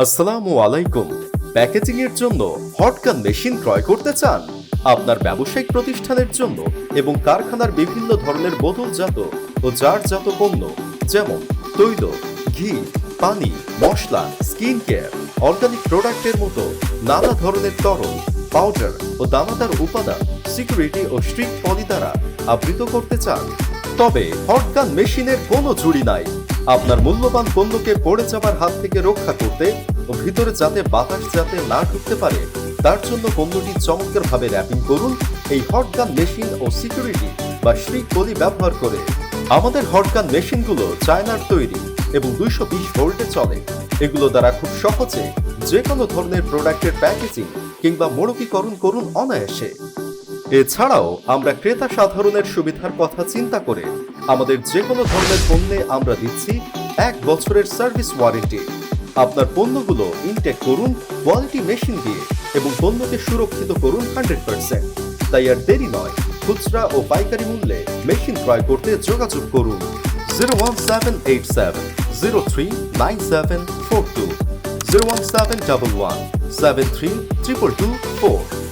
আসসালামু আলাইকুম। প্যাকেজিং এর জন্য হটগান মেশিন ক্রয় করতে চান? আপনার ব্যবসায়িক প্রতিষ্ঠানের জন্য এবং কারখানার বিভিন্ন ধরনের বোতলজাত ও জারজাত পণ্য যেমন তৈল, ঘি, পানি, মশলা, স্কিন কেয়ার, অর্গানিক প্রোডাক্টের মতো নানা ধরনের তরল, পাউডার ও দানাদার উপাদান সিকিউরিটি ও স্ট্রিক্ট পলি দ্বারা আবৃত করতে চান, তবে হটগান মেশিনের কোনো জুড়ি নাই। আপনার মূল্যবান পণ্যকে পড়ে যাবার হাত থেকে রক্ষা করতে ও ভিতরে যাতে বাতাস যাতে না ঢুকতে পারে তার জন্য পণ্যটি চমৎকারভাবে র্যাপিং করুন এই হটগান মেশিন ও সিকিউরিটি বা শ্রিক পলি ব্যবহার করে। আমাদের হটগান মেশিনগুলো চায়নার তৈরি এবং 220 ভোল্টে চলে। এগুলো দ্বারা খুব সহজে যে কোনো ধরনের প্রোডাক্টের প্যাকেজিং কিংবা মোড়কীকরণ করুন অনায়াসে। এছাড়াও আমরা ক্রেতা সাধারণের সুবিধার কথা চিন্তা করে আমাদের যে কোনো ধরনের পণ্যে আমরা দিচ্ছি 1 বছরের সার্ভিস ওয়ারেন্টি। আপনার পণ্যগুলো ইনটেক করুন কোয়ালিটি মেশিন দিয়ে এবং পণ্যকে সুরক্ষিত করুন 100%। তাই আর দেরি নয়, খুচরা ও পাইকারি মূল্যে মেশিন ক্রয় করতে যোগাযোগ করুন 01787 039742, 01711 732224।